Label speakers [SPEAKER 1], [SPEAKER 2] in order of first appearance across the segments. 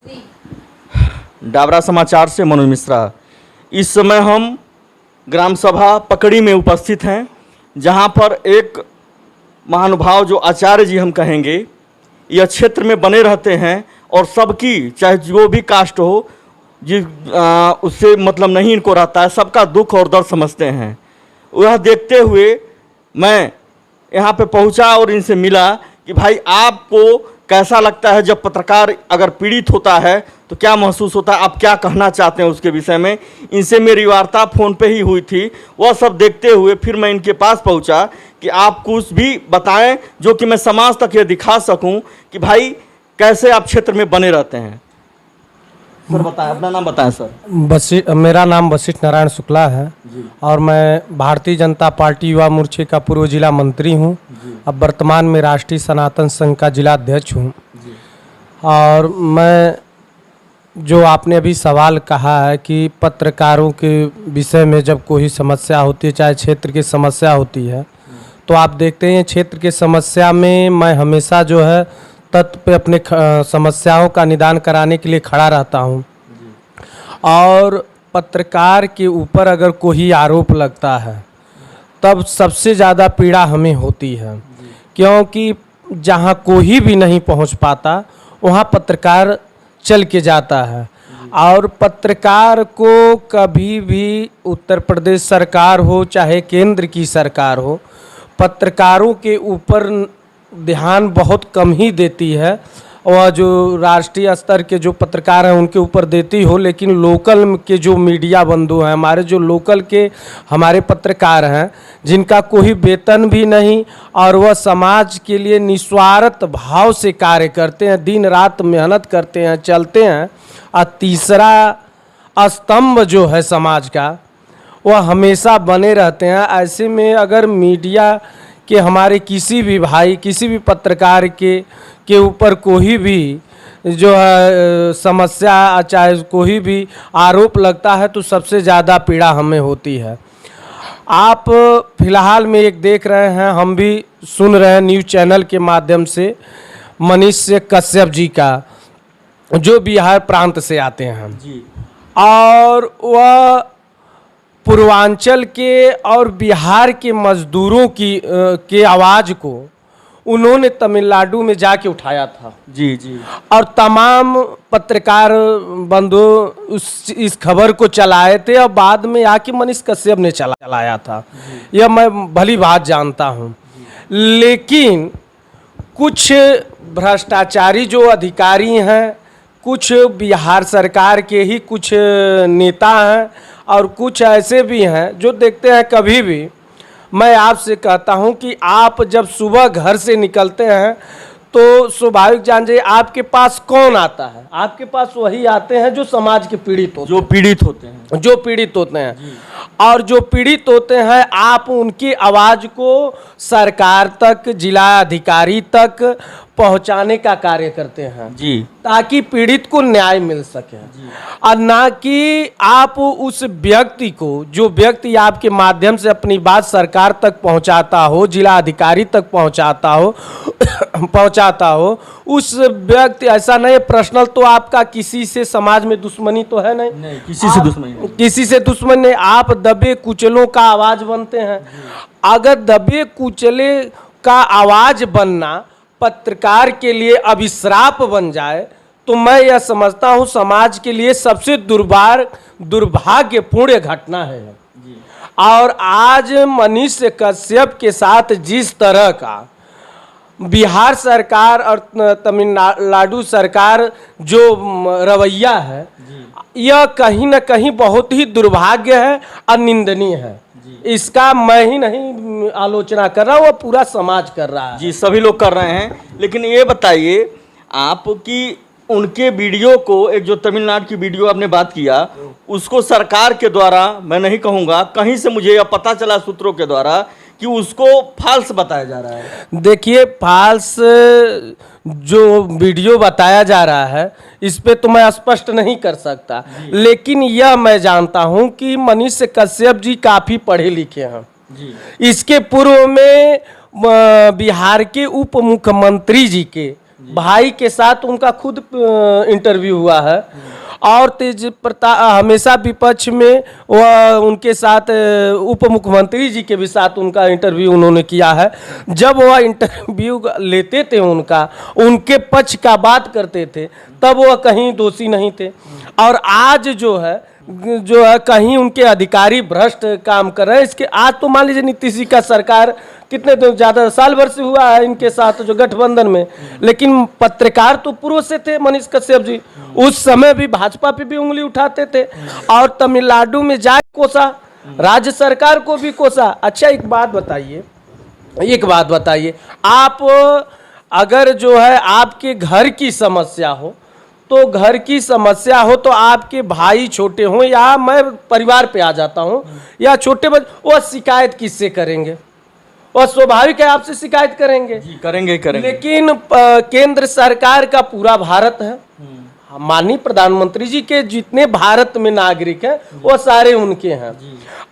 [SPEAKER 1] डाबरा समाचार से मनोज मिश्रा। इस समय हम ग्राम सभा पकड़ी में उपस्थित हैं, जहां पर एक महानुभाव जो आचार्य जी हम कहेंगे, यह क्षेत्र में बने रहते हैं और सबकी, चाहे जो भी कास्ट हो, उससे मतलब नहीं इनको रहता है, सबका दुख और दर्द समझते हैं। वह देखते हुए मैं यहाँ पे पहुँचा और इनसे मिला कि भाई आपको कैसा लगता है जब पत्रकार अगर पीड़ित होता है तो क्या महसूस होता है, आप क्या कहना चाहते हैं उसके विषय में। इनसे मेरी वार्ता फ़ोन पे ही हुई थी। वह सब देखते हुए फिर मैं इनके पास पहुंचा कि आप कुछ भी बताएं जो कि मैं समाज तक ये दिखा सकूं कि भाई कैसे आप क्षेत्र में बने रहते हैं। सर बताएं, अपना नाम बताएं सर।
[SPEAKER 2] मेरा नाम वशिष्ठ नारायण शुक्ला है और मैं भारतीय जनता पार्टी युवा मोर्चे का पूर्व जिला मंत्री हूं। अब वर्तमान में राष्ट्रीय सनातन संघ का जिला अध्यक्ष हूं। और मैं, जो आपने अभी सवाल कहा है कि पत्रकारों के विषय में जब कोई समस्या होती है, चाहे क्षेत्र की समस्या होती है, तो आप देखते हैं क्षेत्र की समस्या में मैं हमेशा जो है तत्व पे अपने समस्याओं का निदान कराने के लिए खड़ा रहता हूं। और पत्रकार के ऊपर अगर कोई आरोप लगता है तब सबसे ज़्यादा पीड़ा हमें होती है, क्योंकि जहां कोई भी नहीं पहुंच पाता वहां पत्रकार चल के जाता है। और पत्रकार को कभी भी उत्तर प्रदेश सरकार हो चाहे केंद्र की सरकार हो, पत्रकारों के ऊपर ध्यान बहुत कम ही देती है। और जो राष्ट्रीय स्तर के जो पत्रकार हैं उनके ऊपर देती हो, लेकिन लोकल के जो मीडिया बंधु हैं, हमारे जो लोकल के हमारे पत्रकार हैं, जिनका कोई वेतन भी नहीं और वह समाज के लिए निस्वार्थ भाव से कार्य करते हैं, दिन रात मेहनत करते हैं, चलते हैं। और तीसरा स्तंभ जो है समाज का, वह हमेशा बने रहते हैं। ऐसे में अगर मीडिया कि हमारे किसी भी भाई, किसी भी पत्रकार के ऊपर कोई भी जो है समस्या, चाहे कोई भी आरोप लगता है, तो सबसे ज़्यादा पीड़ा हमें होती है। आप फिलहाल में एक देख रहे हैं, हम भी सुन रहे हैं न्यूज़ चैनल के माध्यम से, मनीष कश्यप जी का, जो बिहार प्रांत से आते हैं जी। और वह पूर्वांचल के और बिहार के मजदूरों के आवाज़ को उन्होंने तमिलनाडु में जाके उठाया था
[SPEAKER 1] जी जी।
[SPEAKER 2] और तमाम पत्रकार बंधु इस खबर को चलाए थे और बाद में आके मनीष कश्यप ने चलाया था। यह मैं भली बात जानता हूँ। लेकिन कुछ भ्रष्टाचारी जो अधिकारी हैं, कुछ बिहार सरकार के ही कुछ नेता हैं और कुछ ऐसे भी हैं जो देखते हैं कभी भी। मैं आपसे कहता हूं कि आप जब सुबह घर से निकलते हैं तो स्वाभाविक जान जाइए आपके पास कौन आता है। आपके पास वही आते हैं जो समाज के पीड़ित होते हैं,
[SPEAKER 1] जो पीड़ित होते हैं,
[SPEAKER 2] जो पीड़ित होते हैं। और जो पीड़ित होते हैं, आप उनकी आवाज़ को सरकार तक, जिला अधिकारी तक पहुंचाने का कार्य करते हैं
[SPEAKER 1] जी,
[SPEAKER 2] ताकि पीड़ित को न्याय मिल सके। और ना कि आप उस व्यक्ति को, जो व्यक्ति आपके माध्यम से अपनी बात सरकार तक पहुंचाता हो, जिला अधिकारी तक पहुंचाता हो, उस व्यक्ति, ऐसा नहीं पर्सनल तो आपका किसी से समाज में दुश्मनी तो है नहीं,
[SPEAKER 1] किसी से दुश्मनी,
[SPEAKER 2] किसी से दुश्मन नहीं। आप दबे कुचलों का आवाज बनते हैं। अगर दबे कुचले का आवाज बनना पत्रकार के लिए अभिश्राप बन जाए तो मैं यह समझता हूं समाज के लिए सबसे दुर्भाग्यपूर्ण घटना है। और आज मनीष कश्यप के साथ जिस तरह का बिहार सरकार और तमिलनाडु सरकार जो रवैया है, यह कहीं ना कहीं बहुत ही दुर्भाग्य है और निंदनीय है। इसका मैं ही नहीं आलोचना कर रहा हूँ, वह पूरा समाज कर रहा है
[SPEAKER 1] जी, सभी लोग कर रहे हैं। लेकिन ये बताइए आप कि उनके वीडियो को, एक जो तमिलनाडु की वीडियो आपने बात किया, उसको सरकार के द्वारा, मैं नहीं कहूँगा, कहीं से मुझे यह पता चला सूत्रों के द्वारा कि उसको फाल्स बताया जा रहा है।
[SPEAKER 2] देखिए, फाल्स जो वीडियो बताया जा रहा है इस पे तो मैं स्पष्ट नहीं कर सकता, लेकिन यह मैं जानता हूं कि मनीष कश्यप जी काफ़ी पढ़े लिखे हैं जी। इसके पूर्व में बिहार के उप मुख्यमंत्री जी के भाई के साथ उनका खुद इंटरव्यू हुआ है। और तेज प्रताप हमेशा विपक्ष में वह उनके साथ उप मुख्यमंत्री जी के भी साथ उनका इंटरव्यू उन्होंने किया है। जब वह इंटरव्यू लेते थे उनके पक्ष का बात करते थे, तब वह कहीं दोषी नहीं थे। और आज जो है कहीं उनके अधिकारी भ्रष्ट काम कर रहे हैं। इसके आज तो मान लीजिए नीतीश जी का सरकार कितने तो ज़्यादा साल भर से हुआ है इनके साथ जो गठबंधन में, लेकिन पत्रकार तो पूर्व से थे मनीष कश्यप जी, उस समय भी भाजपा पे भी उंगली उठाते थे और तमिलनाडु में जाके कोसा, राज्य सरकार को भी कोसा। अच्छा एक बात बताइए, आप अगर जो है आपके घर की समस्या हो तो आपके भाई छोटे हों या मैं परिवार पे आ जाता हूं या छोटे बच्चे, वह शिकायत किससे करेंगे? वह स्वाभाविक है आपसे शिकायत करेंगे।
[SPEAKER 1] जी, करेंगे।
[SPEAKER 2] लेकिन केंद्र सरकार का पूरा भारत है, माननीय प्रधानमंत्री जी के जितने भारत में नागरिक हैं वो सारे उनके हैं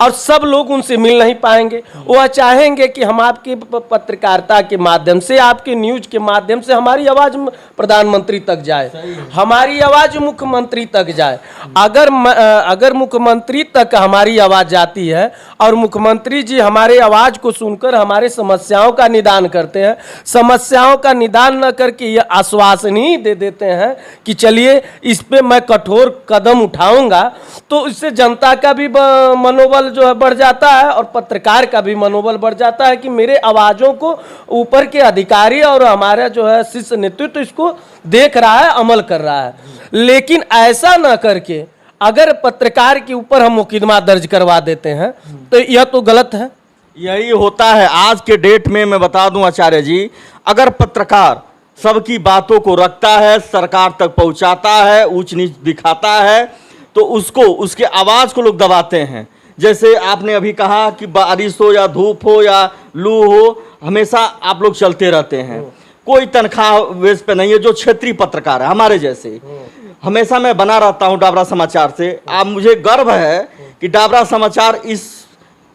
[SPEAKER 2] और सब लोग उनसे मिल नहीं पाएंगे। वह चाहेंगे कि हम आपके पत्रकारिता के माध्यम से, आपके न्यूज के माध्यम से हमारी आवाज प्रधानमंत्री तक जाए, हमारी आवाज मुख्यमंत्री तक जाए। अगर मुख्यमंत्री तक हमारी आवाज जाती है और मुख्यमंत्री जी हमारे आवाज को सुनकर हमारे समस्याओं का निदान करते हैं, समस्याओं का निदान न करके ये आश्वासन ही दे देते हैं कि चलिए इस पे मैं कठोर कदम उठाऊंगा, तो इससे जनता का भी मनोबल जो है बढ़ जाता है और पत्रकार का भी मनोबल बढ़ जाता है कि मेरे आवाजों को ऊपर के अधिकारी और हमारा जो है शीर्ष नेतृत्व इसको देख रहा है, अमल कर रहा है। लेकिन ऐसा ना करके अगर पत्रकार के ऊपर हम मुकदमा दर्ज करवा देते हैं तो यह तो गलत है।
[SPEAKER 1] यही होता है आज के डेट में। मैं बता दूं आचार्य जी, अगर पत्रकार सबकी बातों को रखता है, सरकार तक पहुंचाता है, ऊंच नीच दिखाता है, तो उसके आवाज को लोग दबाते हैं। जैसे आपने अभी कहा कि बारिश हो या धूप हो या लू हो, हमेशा आप लोग चलते रहते हैं, कोई तनख्वाह बेस पे नहीं है। जो क्षेत्रीय पत्रकार है हमारे जैसे, हमेशा मैं बना रहता हूं डाबरा समाचार से। आप मुझे गर्व है कि डाबरा समाचार इस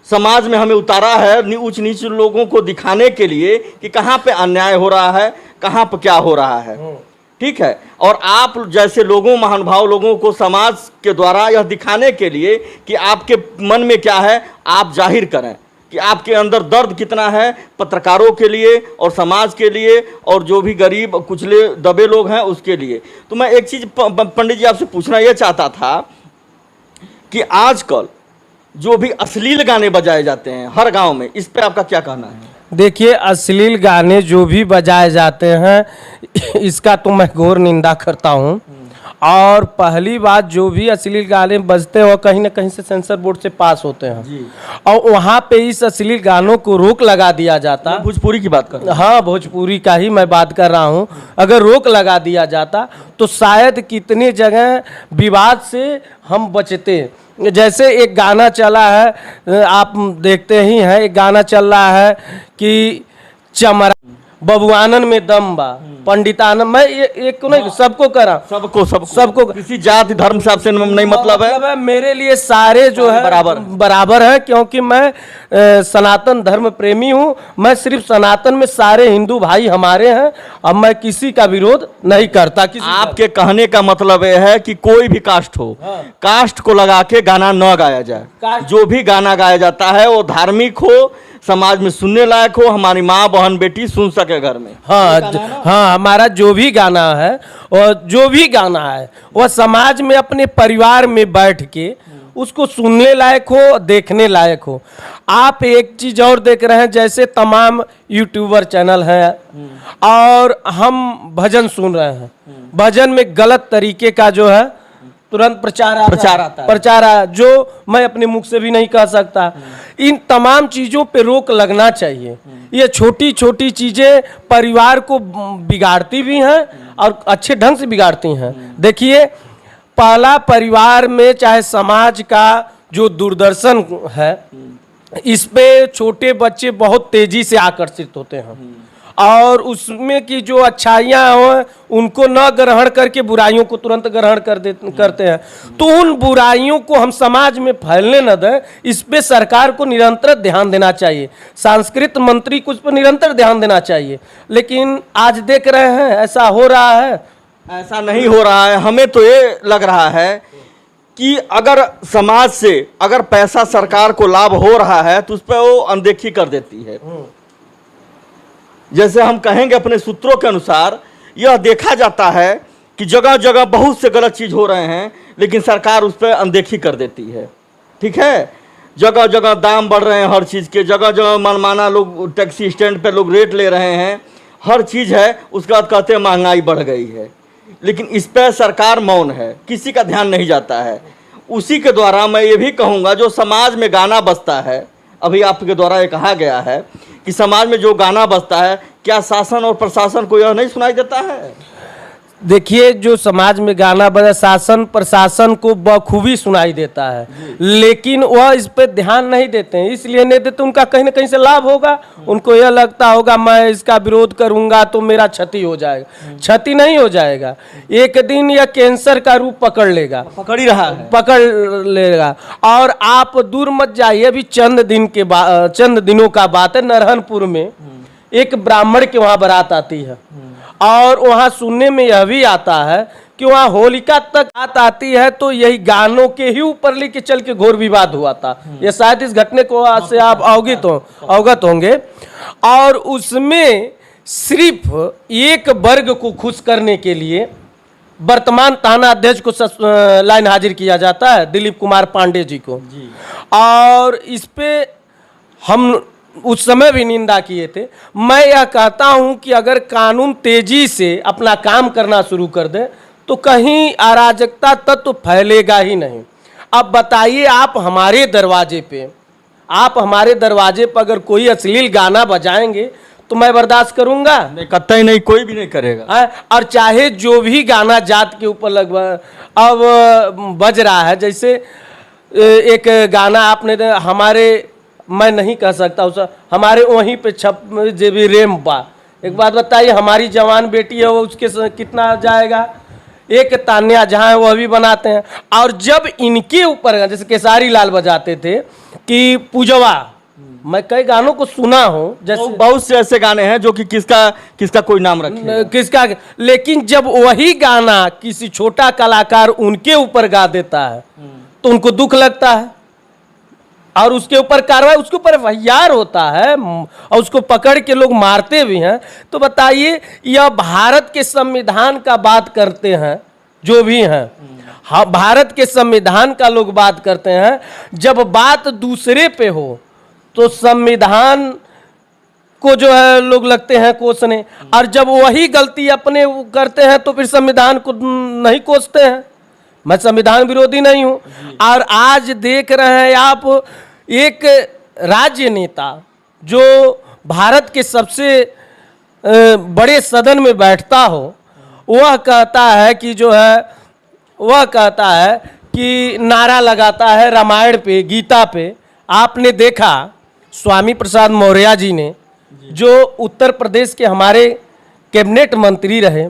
[SPEAKER 1] समाज में हमें उतारा है ऊंच नीच लोगों को दिखाने के लिए कि कहाँ पे अन्याय हो रहा है, कहाँ पे क्या हो रहा है। ठीक है, और आप जैसे लोगों, महानुभाव लोगों को समाज के द्वारा यह दिखाने के लिए कि आपके मन में क्या है आप जाहिर करें कि आपके अंदर दर्द कितना है पत्रकारों के लिए और समाज के लिए और जो भी गरीब कुचले दबे लोग हैं उसके लिए। तो मैं एक चीज़ पंडित जी आपसे पूछना यह चाहता था कि आजकल जो भी अश्लील गाने बजाए जाते हैं हर गांव में, इस पे आपका क्या कहना है?
[SPEAKER 2] देखिए, अश्लील गाने जो भी बजाए जाते हैं इसका तो मैं घोर निंदा करता हूं। और पहली बात, जो भी अश्लील गाने बजते हैं वो कहीं ना कहीं से सेंसर बोर्ड से पास होते हैं और वहाँ पे इस अश्लील गानों को रोक लगा दिया जाता।
[SPEAKER 1] भोजपुरी की बात कर रहा हूं।
[SPEAKER 2] हाँ, भोजपुरी का ही मैं बात कर रहा हूँ। अगर रोक लगा दिया जाता तो शायद कितने जगह विवाद से हम बचते। जैसे एक गाना चला है, आप देखते ही हैं, एक गाना चल रहा है कि चमरा बबुआनन में दम बा, पंडितानंद, मैं एक को नहीं सबको करा, सबको
[SPEAKER 1] किसी जाति धर्म से आपसे नहीं मतलब है।
[SPEAKER 2] मेरे लिए सारे जो है बराबर है, क्योंकि मैं सनातन धर्म प्रेमी हूँ। मैं सिर्फ सनातन में सारे हिंदू भाई हमारे हैं, अब मैं किसी का विरोध नहीं करता।
[SPEAKER 1] आपके कहने का मतलब यह है कि कोई भी कास्ट हो, कास्ट को लगा के गाना न गाया जाए। जो भी गाना गाया जाता है वो धार्मिक हो, समाज में सुनने लायक हो, हमारी माँ बहन बेटी सुन सके घर में।
[SPEAKER 2] हाँ, हमारा जो भी गाना है और जो भी गाना है वह समाज में अपने परिवार में बैठ के उसको सुनने लायक हो, देखने लायक हो। आप एक चीज और देख रहे हैं, जैसे तमाम यूट्यूबर चैनल हैं और हम भजन सुन रहे हैं, भजन में गलत तरीके का जो है तुरंत प्रचार आता है, जो मैं अपने मुख से भी नहीं कह सकता। इन तमाम चीजों पे रोक लगना चाहिए। ये छोटी छोटी चीजें परिवार को बिगाड़ती भी हैं और अच्छे ढंग से बिगाड़ती हैं। देखिए, पहला परिवार में चाहे समाज का जो दूरदर्शन है, इस पे छोटे बच्चे बहुत तेजी से आकर्षित होते हैं और उसमें की जो अच्छाइयाँ हो उनको न ग्रहण करके बुराइयों को तुरंत ग्रहण करते हैं। तो उन बुराइयों को हम समाज में फैलने न दें, इस पे सरकार को निरंतर ध्यान देना चाहिए, सांस्कृतिक मंत्री को इस पर निरंतर ध्यान देना चाहिए। लेकिन आज देख रहे हैं ऐसा हो रहा है।
[SPEAKER 1] ऐसा नहीं हो रहा है। हमें तो ये लग रहा है कि अगर समाज से अगर पैसा सरकार को लाभ हो रहा है तो उस पर वो अनदेखी कर देती है। जैसे हम कहेंगे अपने सूत्रों के अनुसार यह देखा जाता है कि जगह जगह बहुत से गलत चीज़ हो रहे हैं, लेकिन सरकार उस पर अनदेखी कर देती है। ठीक है, जगह जगह दाम बढ़ रहे हैं हर चीज़ के, जगह जगह मनमाना लोग टैक्सी स्टैंड पे लोग रेट ले रहे हैं, हर चीज़ है, उसके बाद कहते हैं महंगाई बढ़ गई है, लेकिन इस पर सरकार मौन है, किसी का ध्यान नहीं जाता है। उसी के द्वारा मैं ये भी कहूँगा जो समाज में गाना बजता है, अभी आपके द्वारा ये कहा गया है कि समाज में जो गाना बजता है, क्या शासन और प्रशासन को यह नहीं सुनाई देता है?
[SPEAKER 2] देखिए, जो समाज में गाना बजा शासन प्रशासन को बखूबी सुनाई देता है, लेकिन वह इस पे ध्यान नहीं देते हैं। इसलिए नहीं देते, उनका कहीं ना कहीं से लाभ होगा। उनको यह लगता होगा मैं इसका विरोध करूंगा तो मेरा क्षति हो जाएगा। क्षति नहीं हो जाएगा, एक दिन यह कैंसर का रूप पकड़ लेगा,
[SPEAKER 1] पकड़ ही रहा है,
[SPEAKER 2] पकड़ लेगा। और आप दूर मत जाइए, अभी चंद दिनों का बात है, नरहनपुर में एक ब्राह्मण के वहां बारात आती है, और वहां सुनने में यह भी आता है कि वहां होलिका तक बात आती है, तो यही गानों के ही ऊपर लेके चल के घोर विवाद हुआ था। यह शायद इस घटने को आज से आप अवगत होंगे। और उसमें सिर्फ एक वर्ग को खुश करने के लिए वर्तमान थाना अध्यक्ष को लाइन हाजिर किया जाता है, दिलीप कुमार पांडे जी को। और इस पे हम उस समय भी निंदा किए थे। मैं यह कहता हूं कि अगर कानून तेजी से अपना काम करना शुरू कर दे तो कहीं अराजकता तत्व फैलेगा ही नहीं। अब बताइए, आप हमारे दरवाजे पर अगर कोई अश्लील गाना बजाएंगे तो मैं बर्दाश्त करूंगा?
[SPEAKER 1] नहीं, कतई नहीं, कोई भी नहीं करेगा।
[SPEAKER 2] और चाहे जो भी गाना जात के ऊपर लगभग अब बज रहा है, जैसे एक गाना आपने हमारे, मैं नहीं कह सकता उस, हमारे वहीं पे छप जे भी रेम बा, एक बात बताइए, हमारी जवान बेटी है वो उसके कितना जाएगा? एक तान्या जहाँ है वह भी बनाते हैं। और जब इनके ऊपर जैसे केसारी लाल बजाते थे कि पूजवा, मैं कई गानों को सुना हूँ, जैसे
[SPEAKER 1] बहुत से ऐसे गाने हैं जो कि किसका कोई नाम रखे
[SPEAKER 2] किसका, लेकिन जब वही गाना किसी छोटा कलाकार उनके ऊपर गा देता है तो उनको दुख लगता है और उसके ऊपर कार्रवाई, उसके ऊपर एफआईआर होता है और उसको पकड़ के लोग मारते भी हैं। तो बताइए, यह भारत के संविधान का बात करते हैं जो भी हैं, हाँ, भारत के संविधान का लोग बात करते हैं। जब बात दूसरे पे हो तो संविधान को जो है लोग लगते हैं कोसने, और जब वही गलती अपने करते हैं तो फिर संविधान को नहीं कोसते हैं। मैं संविधान विरोधी नहीं हूं। और आज देख रहे हैं आप, एक राज्य नेता जो भारत के सबसे बड़े सदन में बैठता हो, वह कहता है कि नारा लगाता है रामायण पे, गीता पे। आपने देखा स्वामी प्रसाद मौर्य जी ने, जो उत्तर प्रदेश के हमारे कैबिनेट मंत्री रहे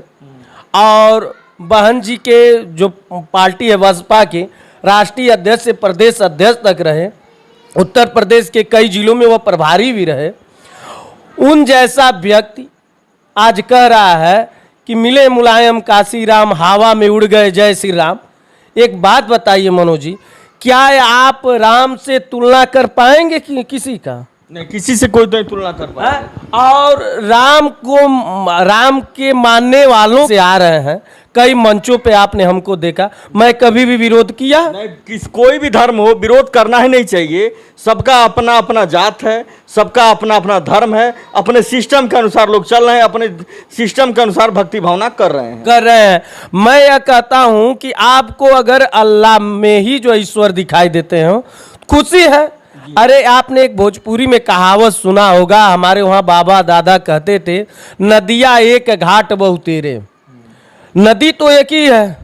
[SPEAKER 2] और बहन जी के जो पार्टी है बसपा के राष्ट्रीय अध्यक्ष से प्रदेश अध्यक्ष तक रहे, उत्तर प्रदेश के कई जिलों में वह प्रभारी भी रहे, उन जैसा व्यक्ति आज कह रहा है कि मिले मुलायम काशी राम, हवा में उड़ गए जय श्री राम। एक बात बताइए मनोज जी, क्या आप राम से तुलना कर पाएंगे कि किसी का?
[SPEAKER 1] नहीं, किसी से कोई तो तुलना कर पाए।
[SPEAKER 2] और राम के मानने वालों से आ रहे हैं, कई मंचों पे आपने हमको देखा। मैं कभी भी विरोध किया
[SPEAKER 1] नहीं, कोई भी धर्म हो, विरोध करना ही नहीं चाहिए। सबका अपना अपना जात है, सबका अपना अपना धर्म है, अपने सिस्टम के अनुसार लोग चल रहे हैं, अपने सिस्टम के अनुसार भक्ति भावना कर रहे हैं।
[SPEAKER 2] मैं यह कहता हूं कि आपको अगर अल्लाह में ही जो ईश्वर दिखाई देते हो, खुशी है। अरे आपने एक भोजपुरी में कहावत सुना होगा, हमारे वहाँ बाबा दादा कहते थे, नदिया एक घाट बहु तेरे। नदी तो एक ही है,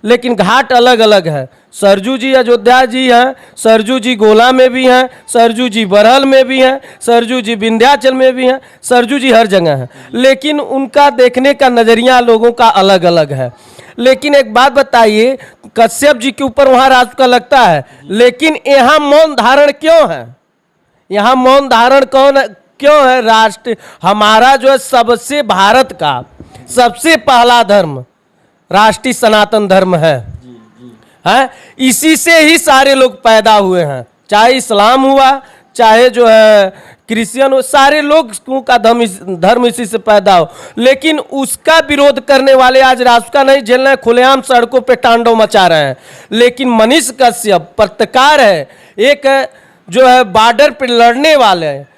[SPEAKER 2] लेकिन घाट अलग अलग है। सरजू जी अयोध्या जी हैं, सरजू जी गोला में भी हैं, सरजू जी बरहल में भी हैं, सरजू जी विंध्याचल में भी हैं, सरजू जी हर जगह हैं, लेकिन उनका देखने का नज़रिया लोगों का अलग अलग है। लेकिन एक बात बताइए, कश्यप जी के ऊपर वहाँ राजका लगता है, लेकिन यहाँ मौन धारण क्यों है? यहाँ मौन धारण क्यों है? राष्ट्र हमारा जो है सबसे, भारत का सबसे पहला धर्म राष्ट्रीय सनातन धर्म है। इसी से ही सारे लोग पैदा हुए हैं, चाहे इस्लाम हुआ, चाहे जो है क्रिश्चियन हो, सारे लोग का धर्म इसी से पैदा हो। लेकिन उसका विरोध करने वाले आज रास्ता नहीं झेल रहे हैं, खुलेआम सड़कों पे तांडव मचा रहे हैं। लेकिन मनीष कश्यप पत्रकार है, एक जो है बॉर्डर पे लड़ने वाले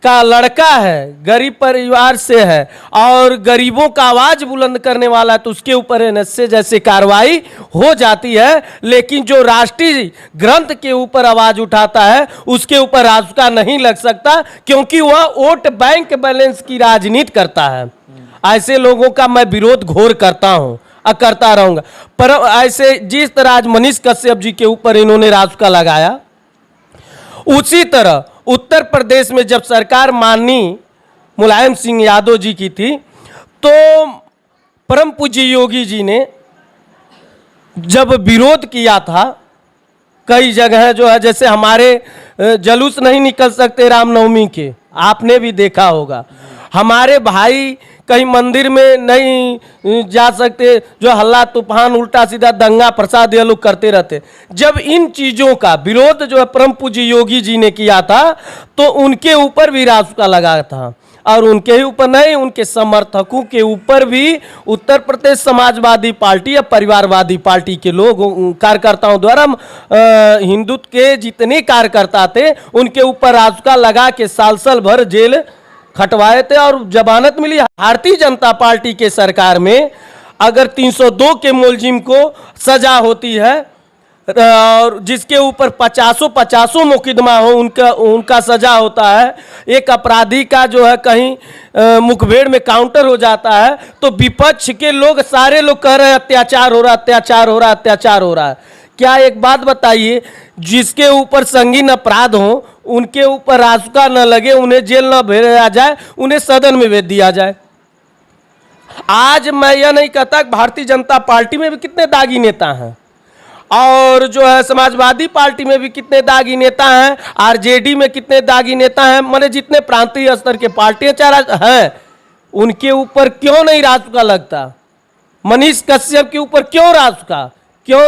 [SPEAKER 2] का लड़का है, गरीब परिवार से है और गरीबों का आवाज बुलंद करने वाला है, तो उसके ऊपर एनएसए जैसे कार्रवाई हो जाती है। लेकिन जो राष्ट्रीय ग्रंथ के ऊपर आवाज उठाता है उसके ऊपर रास्ता नहीं लग सकता, क्योंकि वह वोट बैंक बैलेंस की राजनीति करता है। ऐसे लोगों का मैं विरोध घोर करता हूं और करता रहूंगा। पर ऐसे जिस तरह आज मनीष कश्यप जी के ऊपर इन्होंने रास्ता लगाया, उसी तरह उत्तर प्रदेश में जब सरकार माननीय मुलायम सिंह यादव जी की थी, तो परम पूज्य योगी जी ने जब विरोध किया था, कई जगह जो है जैसे हमारे जुलूस नहीं निकल सकते रामनवमी के, आपने भी देखा होगा, हमारे भाई कहीं मंदिर में नहीं जा सकते, जो हल्ला तूफान उल्टा सीधा दंगा प्रसाद ये लोग करते रहते। जब इन चीज़ों का विरोध जो है परम पूज्य योगी जी ने किया था, तो उनके ऊपर भी रास्ता लगा था, और उनके ही ऊपर नहीं, उनके समर्थकों के ऊपर भी उत्तर प्रदेश समाजवादी पार्टी या परिवारवादी पार्टी के लोग कार्यकर्ताओं द्वारा हिंदुत्व के जितने कार्यकर्ता थे उनके ऊपर रास्ता लगा के साल भर जेल खटवाए थे और जमानत मिली। भारतीय जनता पार्टी के सरकार में अगर 302 के मुलजिम को सजा होती है और जिसके ऊपर 50 मुकदमा हो उनका सजा होता है, एक अपराधी का जो है कहीं मुखबिर में काउंटर हो जाता है, तो विपक्ष के लोग सारे लोग कह रहे हैं अत्याचार हो रहा, अत्याचार हो रहा, अत्याचार हो रहा है। क्या एक बात बताइए, जिसके ऊपर संगीन अपराध हो उनके ऊपर रास्ता न लगे, उन्हें जेल न भेजा जाए, उन्हें सदन में भेज दिया जाए। आज मैं यह नहीं कहता कि भारतीय जनता पार्टी में भी कितने दागी नेता हैं और जो है समाजवादी पार्टी में भी कितने दागी नेता हैं, आरजेडी में कितने दागी नेता हैं, माने जितने प्रांतीय स्तर के पार्टियां हैं उनके ऊपर क्यों नहीं रास्ता लगता? मनीष कश्यप के ऊपर क्यों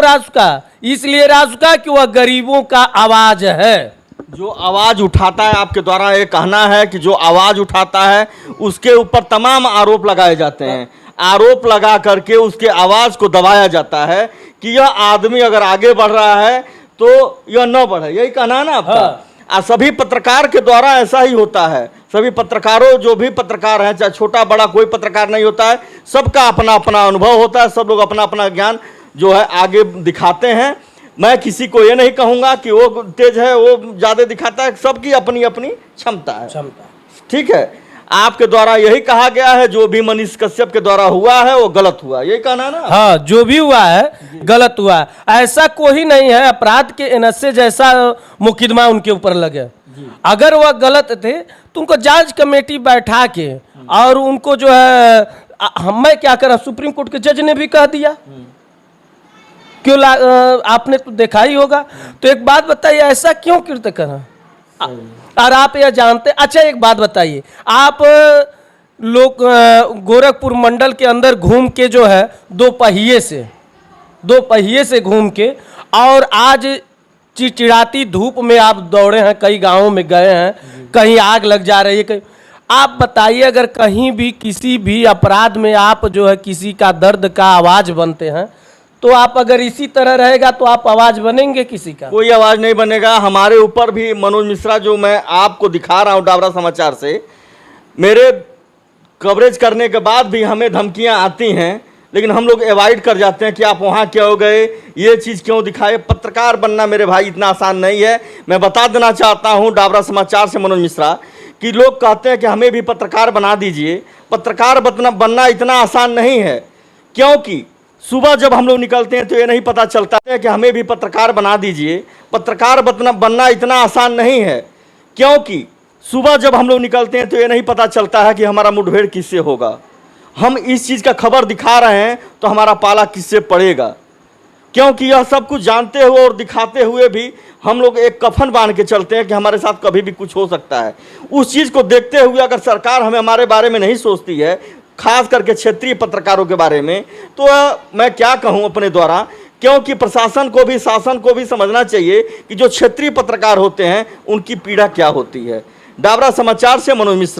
[SPEAKER 2] रास्ता? इसलिए रास्ता कि वह गरीबों का आवाज है।
[SPEAKER 1] जो आवाज उठाता है, आपके द्वारा ये कहना है कि जो आवाज उठाता है उसके ऊपर तमाम आरोप लगाए जाते हैं, आरोप लगा करके उसके आवाज को दबाया जाता है कि यह आदमी अगर आगे बढ़ रहा है तो यह न बढ़े, यही कहना है ना आपका? सभी पत्रकार के द्वारा ऐसा ही होता है। सभी पत्रकारों, जो भी पत्रकार हैं, चाहे छोटा बड़ा कोई पत्रकार नहीं होता है, सबका अपना अपना अनुभव होता है, सब लोग अपना अपना ज्ञान जो है आगे दिखाते हैं। मैं किसी को ये नहीं कहूँगा कि वो तेज है, वो ज़्यादा दिखाता है, सबकी अपनी अपनी क्षमता है। ठीक है, आपके द्वारा यही कहा गया है, जो भी मनीष कश्यप के द्वारा हुआ है वो गलत हुआ, यही कहना ना?
[SPEAKER 2] हाँ, जो भी हुआ है गलत हुआ है। ऐसा कोई नहीं है अपराध के एनएसए जैसा मुकदमा उनके ऊपर लगे। अगर वह गलत थे तो उनको जांच कमेटी बैठा के और उनको जो है, मैं क्या करा, सुप्रीम कोर्ट के जज ने भी कह दिया, क्यों आपने तो देखा ही होगा। तो एक बात बताइए, ऐसा क्यों कृत्य करा? और आप यह जानते, अच्छा एक बात बताइए, आप लोग गोरखपुर मंडल के अंदर घूम के जो है दो पहिए से घूम के, और आज चिड़चिड़ाती धूप में आप दौड़े हैं, कई गांवों में गए हैं, कहीं आग लग जा रही है, कहीं, आप बताइए अगर कहीं भी किसी भी अपराध में आप जो है किसी का दर्द का आवाज बनते हैं, तो आप अगर इसी तरह रहेगा तो आप आवाज बनेंगे किसी का?
[SPEAKER 1] कोई आवाज नहीं बनेगा। हमारे ऊपर भी मनोज मिश्रा, जो मैं आपको दिखा रहा हूँ डाबरा समाचार से, मेरे कवरेज करने के बाद भी हमें धमकियां आती हैं, लेकिन हम लोग अवॉइड कर जाते हैं कि आप वहाँ क्यों गए, ये चीज़ क्यों दिखाए। पत्रकार बनना मेरे भाई इतना आसान नहीं है। मैं बता देना चाहता हूँ डाबरा समाचार से मनोज मिश्रा, कि लोग कहते हैं कि हमें भी पत्रकार बना दीजिए। पत्रकार बनना इतना आसान नहीं है, क्योंकि सुबह जब हम लोग निकलते हैं तो ये नहीं पता चलता है कि हमें भी पत्रकार बना दीजिए। पत्रकार बनना इतना आसान नहीं है, क्योंकि सुबह जब हम लोग निकलते हैं तो ये नहीं पता चलता है कि हमारा मुठभेड़ किससे होगा। हम इस चीज़ का खबर दिखा रहे हैं तो हमारा पाला किससे पड़ेगा, क्योंकि यह सब कुछ जानते हुए और दिखाते हुए भी हम लोग एक कफन बांध के चलते हैं कि हमारे साथ कभी भी कुछ हो सकता है। उस चीज़ को देखते हुए अगर सरकार हमारे बारे में नहीं सोचती है, खास करके क्षेत्रीय पत्रकारों के बारे में, तो मैं क्या कहूँ अपने द्वारा, क्योंकि प्रशासन को भी शासन को भी समझना चाहिए कि जो क्षेत्रीय पत्रकार होते हैं उनकी पीड़ा क्या होती है। डाबरा समाचार से मनोज मिश्रा।